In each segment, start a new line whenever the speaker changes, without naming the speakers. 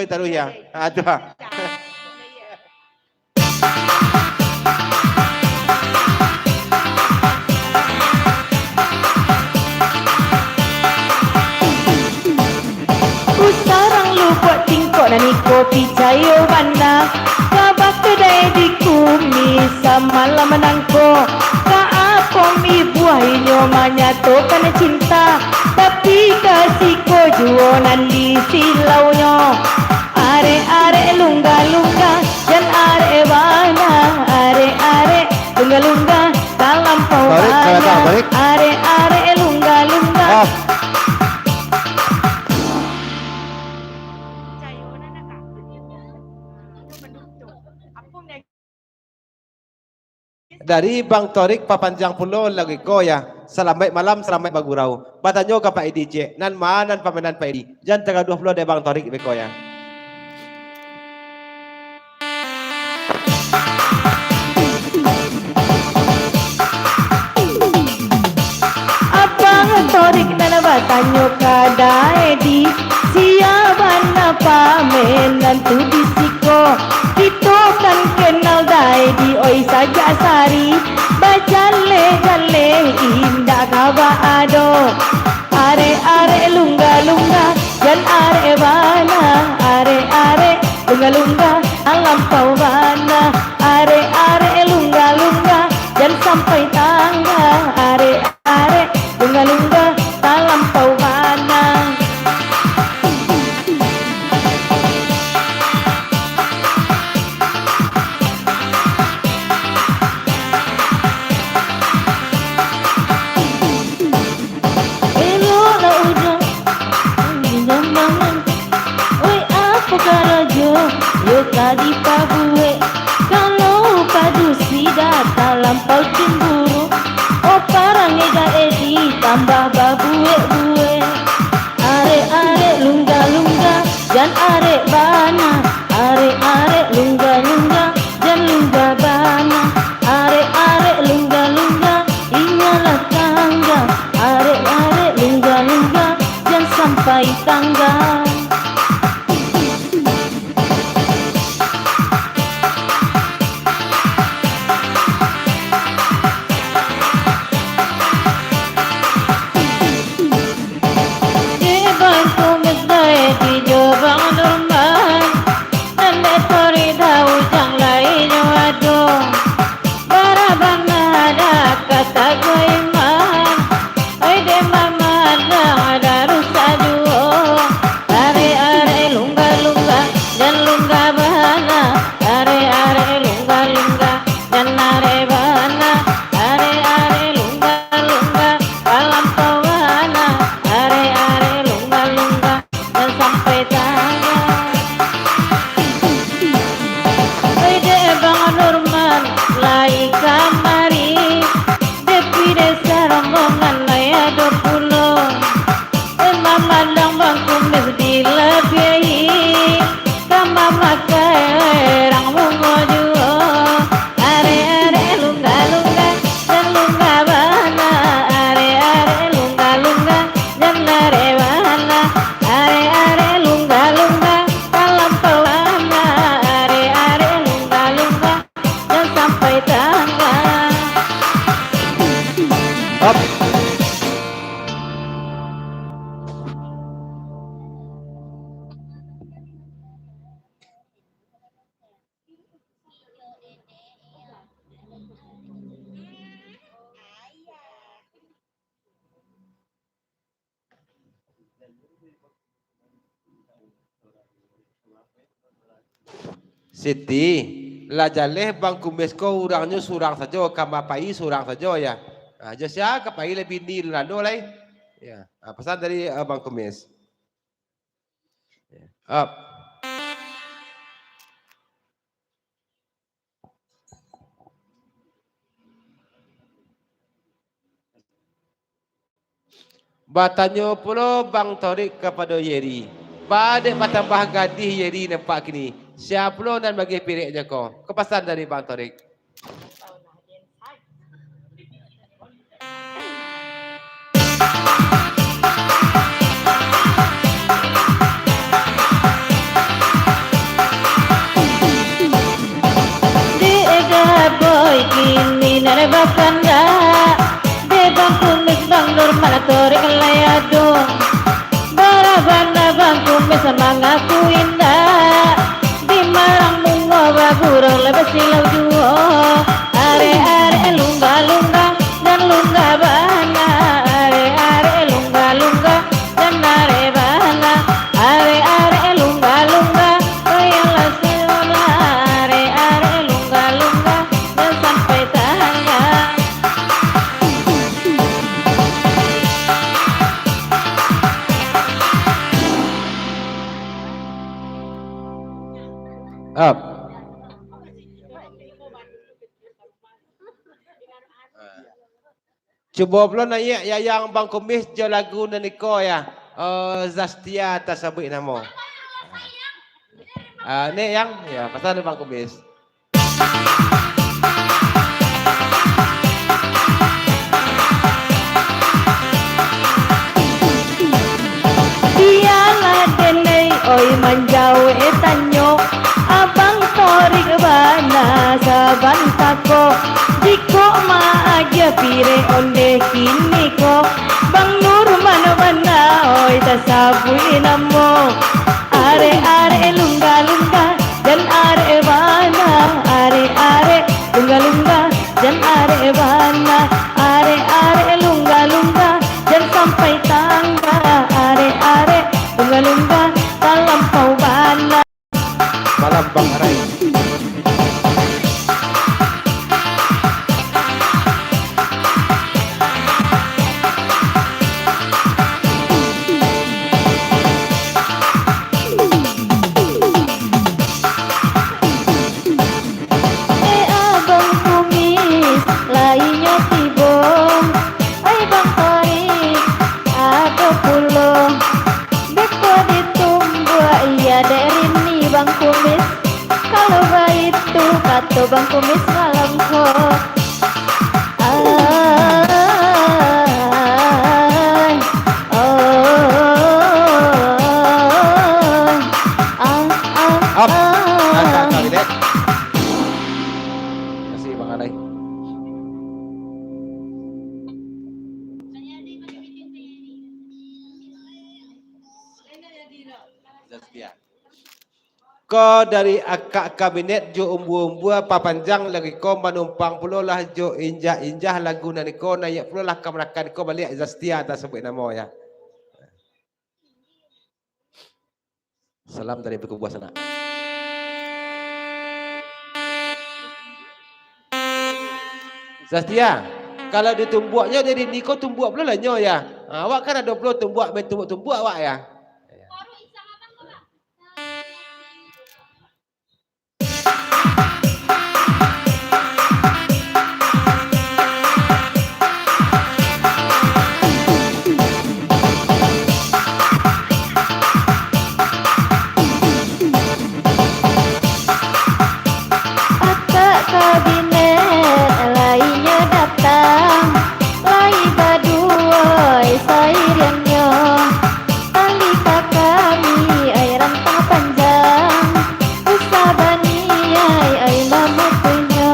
taruh ya. Aduh.
Sarang lupa tingkok nani kopi cayo banda kabak kedai di kumis samalam menangko kaapom ibu ahinyo menyatukan cinta tapi kasihko juonan di silaunya are lungga lungga dan are bana are lungga lungga dalam pawana are lungga lungga.
Dari Bang Torik papanjang pulo lagi ko ya. Selamat malam, selamat bagurau. Batanyo ka Pak DJ. Nan maanan pamenan Pak Edi. Jan tanggal 20 dari Bang Torik beko ya.
Abang Torik nana batanyo kada Edi. Siaban apa menan tu disiko. Kita kan kenal dah Edi oi saja sari. Bajale indah kaba ado. Are lungga lungga dan are bana. Are lungga lungga alam pawana. Are lungga lungga dan sampai tangga. Are lungga lungga dalam pawana. Tadi pabue kalau padu sida lampau cemburu oh parang ega edi tambah babue are lungga lungga dan are bana are lungga lungga dan lungga bana are lungga lungga inyalah tangga are lungga lungga dan sampai tangga.
Siti, lah jaleh Bang Kumesko urangnya surang saja, kamapai surang saja ya. Nah, jasa kapai lebih di Lando lah. Ya, pesan dari Bang Kumes. Up. Batanyo pulo Bang Torik kepada Yeri. Badek patambah gadih Yeri nampak kini. Siapa lo dan bagi piriknya ko? Kepasan dari Bang Torik.
Kanda de bang kumis bang normal tori kelayado barabana bang kumis semangatku indah di marang mungo bagurang lebih silau juo are are lungga lungga dan lungga bana are lungga lungga dan are bana are lungga lungga bayalah selona are lungga lungga dan sampai tanya.
Up. Coba pula nanya yang bang kumis jo lagu naniko ya. Zastia tasabik namo. Nih yang ya pasal bang kumis.
Dialah denei oi manjau etanyo abang tori kebana saban tako diko ma aja pire onde kini ko bang nur mana mana oi tasabui namo are are lungga lungga dan are bana are lungga lungga dan are bana are lungga lungga dan sampai tangga are lungga lungga dalam pau bana.
Malam bang Rai.
Abang kumis lainnya tibong ay bang tori ada pulo beko ditumbuh iya dari ni bang kumis kalau itu kata bang kumis malam ko ay
Up. Kabinet. Kasih bang Rai. Zastia. Ko dari akak kabinet jo umbu-umbu papanjang lagi ko manumpang pulo lah jo injah-injah lagu naniko nayak pulo lah kamerakan ko balik Zastia tak sebut nama ya. Salam dari Beku Buah Sana. Zastia, kalau ditumbuaknya dari niko tumbuak pulo lah nyo ya. Awak kan ada pulo tumbuak main tumbuk-tumbuk awak ya.
Akak kabinet lainnya datang lai baduai sairiannya tali kami ai rantang panjang usabani ai lama punya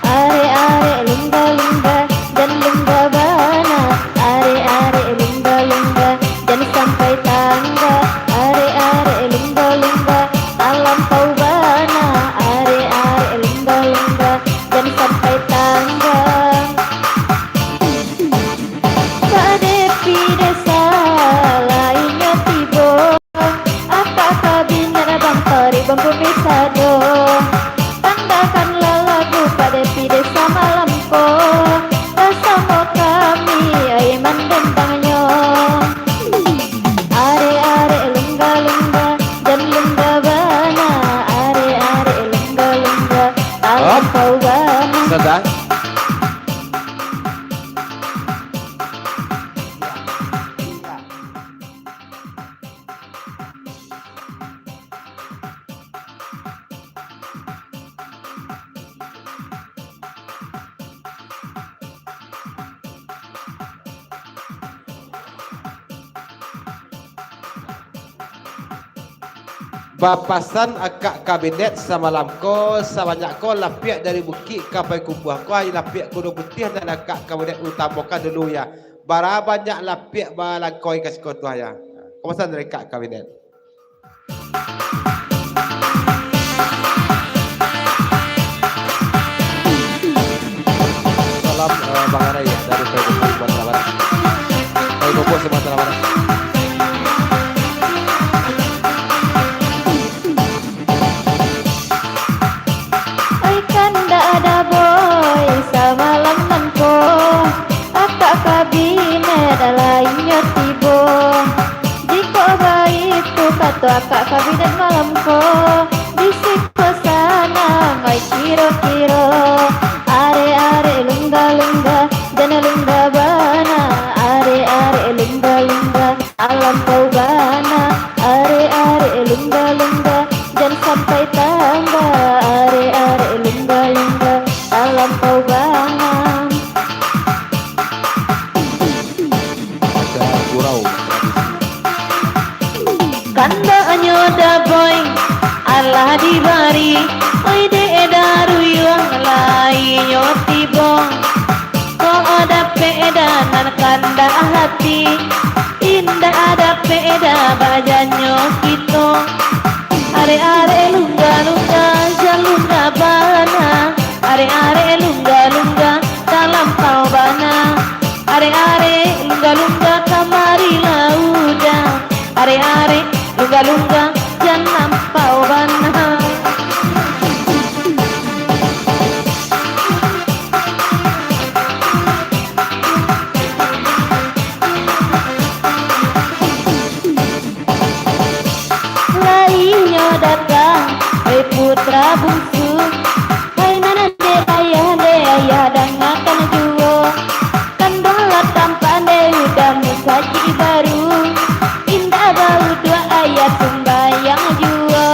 are lungga lungga dan lungga bana are lungga lungga dan sampai tangga are lungga lungga dalam pau bana are lungga lungga dan sampai tangga kadepi desa lainnya tibo akak kabinet abang tori bambu bisado tandakanlah lagu kadepi desa malam ko rasa mau kami ai mandendangnya are lungga lungga dan lungga bana are lungga lungga dalam pau bana.
Sedang. Bapasan akak kabinet samalam ko sebanyak ko lapiak dari bukit kapai kubuah ko ay lapiak kudu putih dan akak kabinet utamakan dulu ya. Bara banyak lapiak balangkoi kasih ko tuh ya. Komasan dari kak kabinet. Salam Bang Arai ya dari Payakumbuh Sumatera Barat. Payakumbuh Sumatera Barat.
Ada boy samalam nanko akak kabinet lainnya tibo jiko baik tu kata akak kabinet malamko bisik sana mai kiro-kiro are lungga-lungga dan lungga bana are lungga-lungga alam kau bana are lungga-lungga dan sampai tangga are lungga-lungga alam kau bana.
Ada gurau.
Kanda nyoda boy Allah dibari oi de daru yang lain nyoti bong ko ada peda nan kanda hati indah ada peda bajanyo kito are lungga-lungga jalunga bana are lungga-lungga dalam kau bana are lungga-lungga kamari lauda are lungga-lungga jangan kau bana. Lainnya datang putra bungsu hai nana de ayah dangakan juo kandola tampan de udah musaji baru indah bau dua ayat sembayang juo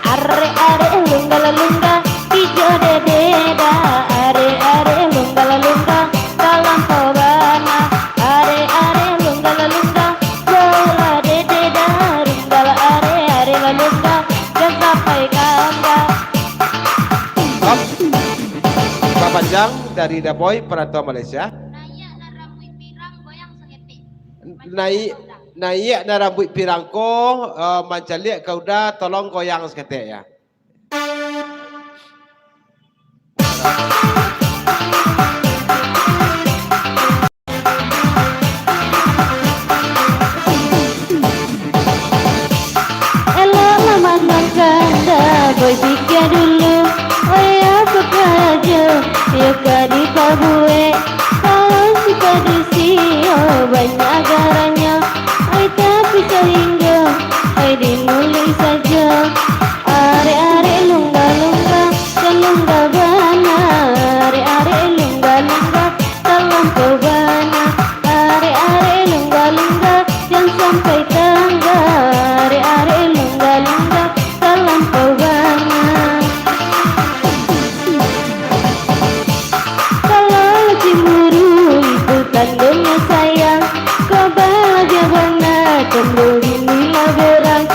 are lungga-lungga hijau dededa are lungga-lungga dalam kobana are lungga-lungga bola dededa runggala are lungga dan sampai kanda.
Pak Panjang dari Dapoy Perantauan Malaysia. Naik na rambut pirangko mancalik kau dah tolong goyang seketik ya.
Boy pikir dulu, oh aku kerja, ya kadi pabue, kalau suka oh banyak garanya, tapi sehingga, dimulai saja, are lungga-lungga, lungga bana, are lungga-lungga, dalam kau bana, are lungga-lungga, yang sampai tangga, are lungga-lungga, dalam kau bana. Tandanya sayang, kau bahagia benar, cemburu inilah berang.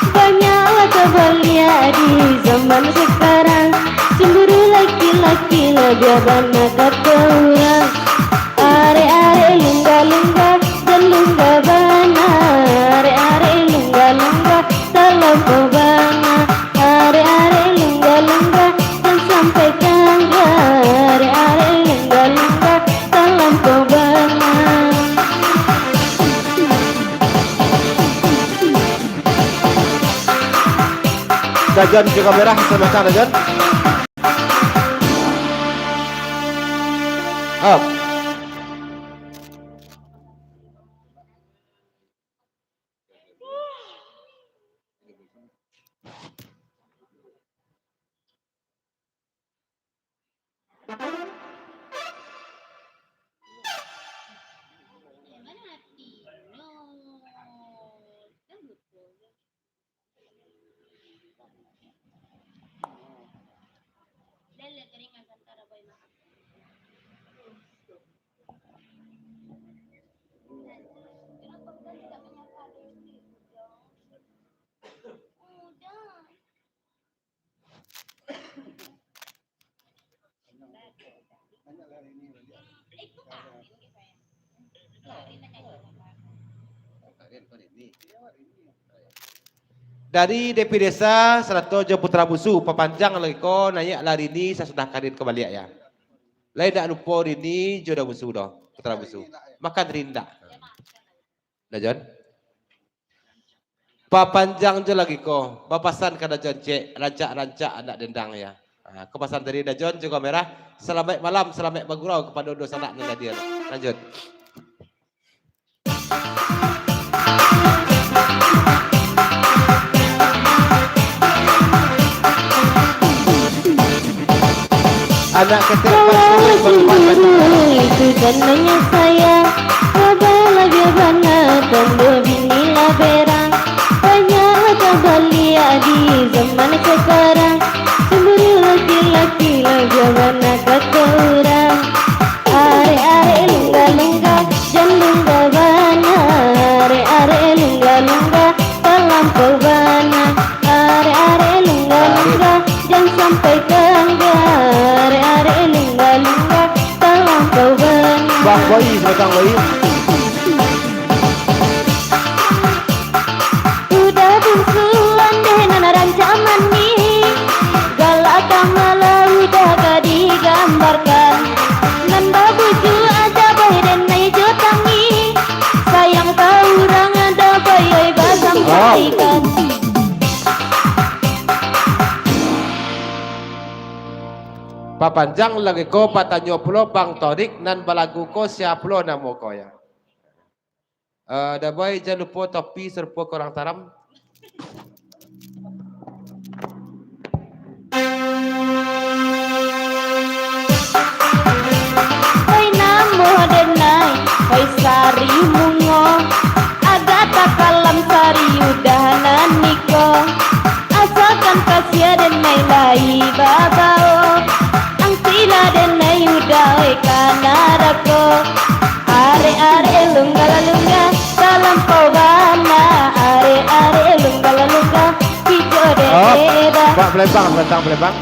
Banyaklah kabarnya di zaman sekarang, cemburu laki-laki lebih banyak kata orang. Are lungga-lungga dan lungga bana, are lungga-lungga dalam kau bana, are lungga-lungga dan sampai tangga, are lungga-lungga dalam kau bana.
Dajan ke kamera sama Dajan. Up. Dari DP Desa Serato Jo Putra Busu papanjang lagi ko naik lari ni saya sudah kadin kembali ya. Lain tak lupa ini Jodoh Busu dah Putra Busu. Makan rindak. Dah John. Papanjang je lagi ko. Papasan kada John cek rancak-rancak anak dendang ya. Kepasan dari dah John juga merah. Selamat malam, selamat bagurau kepada dua sanak dan dia. Lanjut. Anak ketek
itu dananya saya Kabalah dia banget Tunggu binilah berang Banyak kabalia di zaman sekarang Semburu laki-laki Dia mana kata orang Are-are lungga-lungga Jangan lungga bana Are-are lungga-lungga Terlampau bana Are-are lungga-lungga Jangan sampai kangga Are-are lungga-lungga Terlampau bana
Bang Boy, sebetang Boy.
Udah bungsuan deh nana rancaman nih Galak kamala udah gak digambarkan Nan babuju aja bayi dan naik tangi Sayang tahu orang ada bayi basam kaikan
Papanjang lagi ko patanyo pulo Bang Torik nan balagu ko siya pulo namo ko ya. Daboy jangan lupa topi serpo korang taram.
Hoy namo denai Hoy sari mungo Agak takalam sari udah naniko Asalkan kasih denai lai babao Ang sila denai udah kanarako Are-are lungga-lungga Salam pawana Are-are lungga-lungga Hijau deda
Pak Pelembang, datang Pelembang.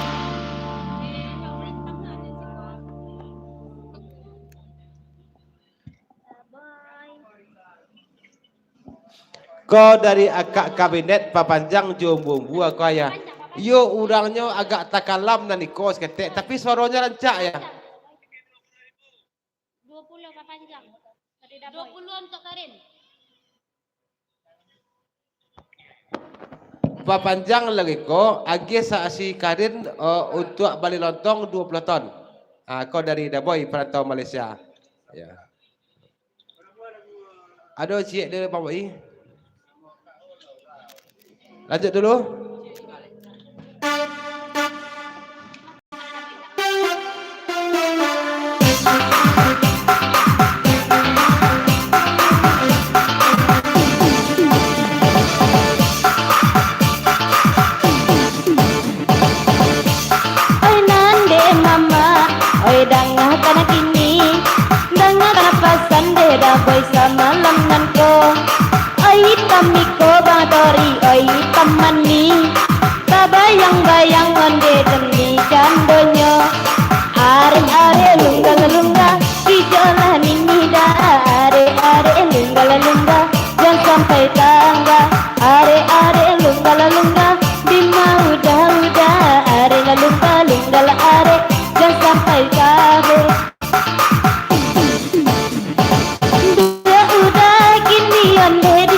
Kau dari akak kabinet papanjang jombo buah kau ya. Yo urangnya agak takalam dan ikos ketek, tapi suaranya rancak ya.
20 papanjang. 20 untuk Karin.
Papanjang lagi ko, agi saasi Karin untuk bali lontong 20 ton. Kau dari Daboy perantau Malaysia. Ya. Ada cik dia Pak Boy. Lanjut dulu.
Oi nande mama, oi dangah kana kini, dangah kana pasan deda boy sama lengan ko. Oi tamiko badori, oi tamani, kabayang-bayang onde demi jandonyo. Are-are lungga-lungga, hijolah ninida. Are-are lungga-lungga, jangan sampai tangga. Are-are lungga-lungga, bima udah-udah. Are lungga-lungga lah are, jangan sampai kare. Dia udah gini onde di